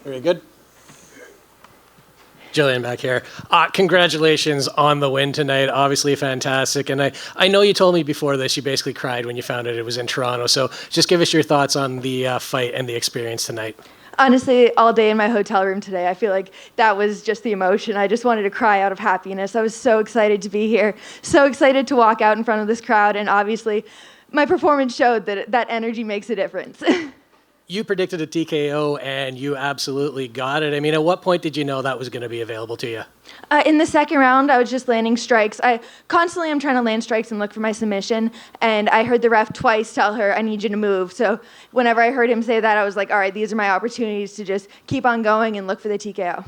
Very good. Gillian back here. Congratulations on the win tonight. Obviously fantastic. And I know you told me before this you basically cried when you found out it was in Toronto. So just give us your thoughts on the fight and the experience tonight. Honestly, all day in my hotel room today, I feel like that was just the emotion. I just wanted to cry out of happiness. I was so excited to be here, so excited to walk out in front of this crowd. And obviously, my performance showed that that energy makes a difference. You predicted a TKO, and you absolutely got it. I mean, at what point did you know that was going to be available to you? In the second round, I was just landing strikes. I constantly am trying to land strikes and look for my submission, and I heard the ref twice tell her, I need you to move. So whenever I heard him say that, I was like, all right, these are my opportunities to just keep on going and look for the TKO.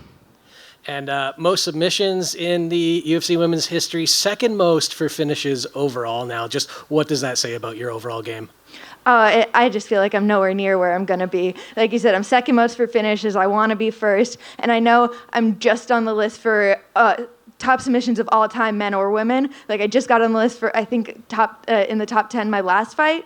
And most submissions in the UFC women's history, second most for finishes overall now. Just what does that say about your overall game? I just feel like I'm nowhere near where I'm going to be. Like you said, I'm second most for finishes. I want to be first. And I know I'm just on the list for top submissions of all time, men or women. Like I just got on the list for, I think, in the top 10 my last fight.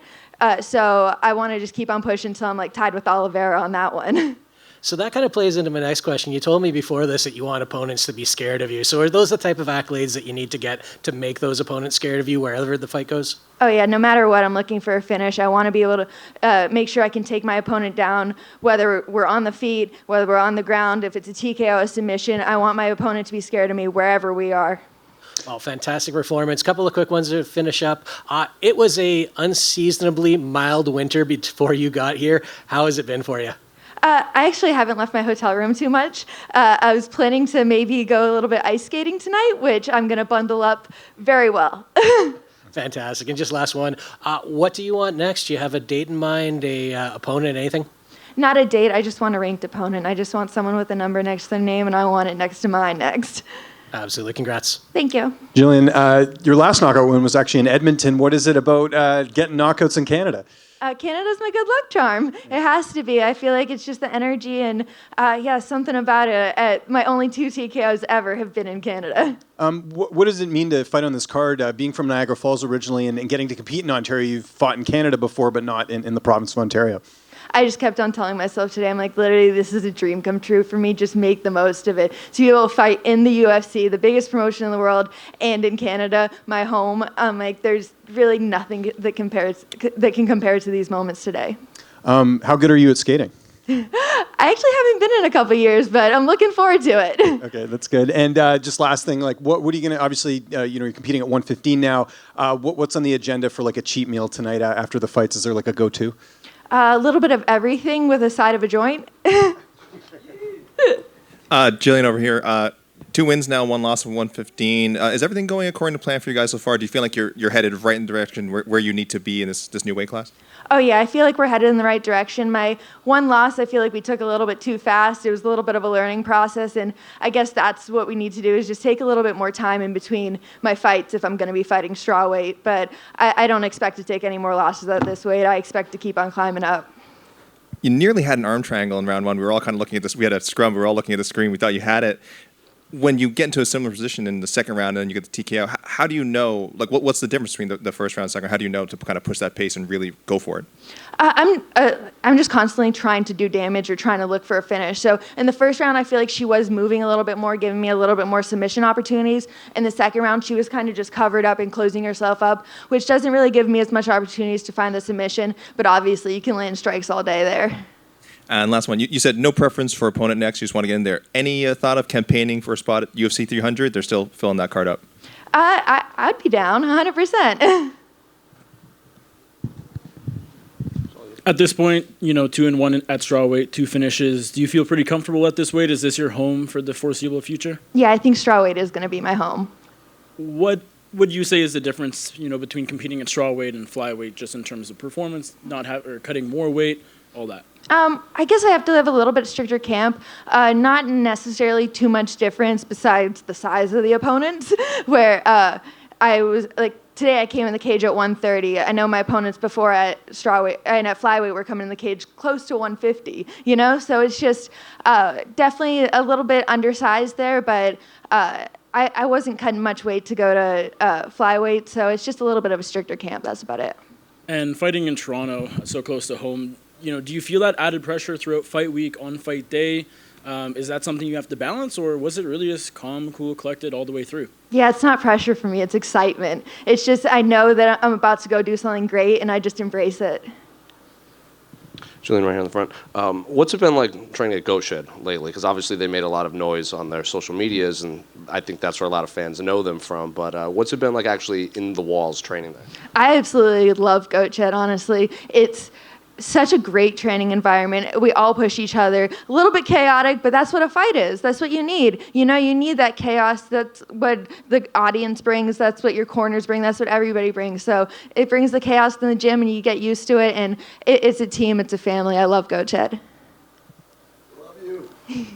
So I want to just keep on pushing until I'm like tied with Oliveira on that one. So that kind of plays into my next question. You told me before this that you want opponents to be scared of you. So are those the type of accolades that you need to get to make those opponents scared of you wherever the fight goes? Oh yeah, no matter what, I'm looking for a finish. I want to be able to make sure I can take my opponent down, whether we're on the feet, whether we're on the ground, if it's a TKO, a submission. I want my opponent to be scared of me wherever we are. Oh, fantastic performance. Couple of quick ones to finish up. It was a unseasonably mild winter before you got here. How has it been for you? I actually haven't left my hotel room too much. I was planning to maybe go a little bit ice skating tonight, which I'm going to bundle up very well. Fantastic. And just last one, what do you want next? Do you have a date in mind, a opponent, anything? Not a date. I just want a ranked opponent. I just want someone with a number next to their name, and I want it next to mine next. Absolutely. Congrats. Thank you. Gillian, your last knockout win was actually in Edmonton. What is it about getting knockouts in Canada? Canada's my good luck charm. It has to be. I feel like it's just the energy and, something about it. My only 2 TKOs ever have been in Canada. What does it mean to fight on this card? Being from Niagara Falls originally and getting to compete in Ontario, you've fought in Canada before, but not in the province of Ontario. I just kept on telling myself today, I'm like, literally, this is a dream come true for me. Just make the most of it. To be able to fight in the UFC, the biggest promotion in the world, and in Canada, my home. Like, there's really nothing that can compare to these moments today. How good are you at skating? I actually haven't been in a couple years, but I'm looking forward to it. Okay, that's good. And just last thing, like, what are you gonna? Obviously, you're competing at 115 now. What's on the agenda for like a cheat meal tonight after the fights? Is there like a go-to? A little bit of everything with a side of a joint. Gillian over here. 2 wins now, 1 loss of 115. Is everything going according to plan for you guys so far? Do you feel like you're headed right in the direction where you need to be in this new weight class? Oh, yeah, I feel like we're headed in the right direction. My 1 loss, I feel like we took a little bit too fast. It was a little bit of a learning process, and I guess that's what we need to do is just take a little bit more time in between my fights if I'm going to be fighting strawweight. But I don't expect to take any more losses at this weight. I expect to keep on climbing up. You nearly had an arm triangle in round 1. We were all kind of looking at this. We had a scrum. We were all looking at the screen. We thought you had it. When you get into a similar position in the second round and then you get the TKO, how do you know, like, what's the difference between the first round and second round? How do you know to kind of push that pace and really go for it? I'm just constantly trying to do damage or trying to look for a finish. So in the first round, I feel like she was moving a little bit more, giving me a little bit more submission opportunities. In the second round, she was kind of just covered up and closing herself up, which doesn't really give me as much opportunities to find the submission. But obviously, you can land strikes all day there. And last one, you said no preference for opponent next. You just want to get in there. Any thought of campaigning for a spot at UFC 300? They're still filling that card up. I'd be down 100%. At this point, 2-1 at strawweight, 2 finishes. Do you feel pretty comfortable at this weight? Is this your home for the foreseeable future? Yeah, I think strawweight is going to be my home. What would you say is the difference, between competing at strawweight and flyweight, just in terms of performance, or cutting more weight, all that? I guess I have to have a little bit stricter camp. Not necessarily too much difference besides the size of the opponents, where I was like, today I came in the cage at 130. I know my opponents before at strawweight and at flyweight were coming in the cage close to 150, So it's just definitely a little bit undersized there, but I wasn't cutting much weight to go to flyweight, so it's just a little bit of a stricter camp. That's about it. And fighting in Toronto, so close to home, do you feel that added pressure throughout fight week, on fight day? Is that something you have to balance, or was it really just calm, cool, collected all the way through? Yeah, it's not pressure for me. It's excitement. It's just I know that I'm about to go do something great, and I just embrace it. Gillian, right here in the front. What's it been like training at Goat Shed lately? Because obviously they made a lot of noise on their social medias, and I think that's where a lot of fans know them from. But what's it been like actually in the walls training there? I absolutely love Goat Shed, honestly. It's such a great training environment. We all push each other. A little bit chaotic, but that's what a fight is. That's what you need. You need that chaos. That's what the audience brings. That's what your corners bring. That's what everybody brings. So it brings the chaos in the gym, and you get used to it. And it's a team. It's a family. I love Goat Shed. Love you.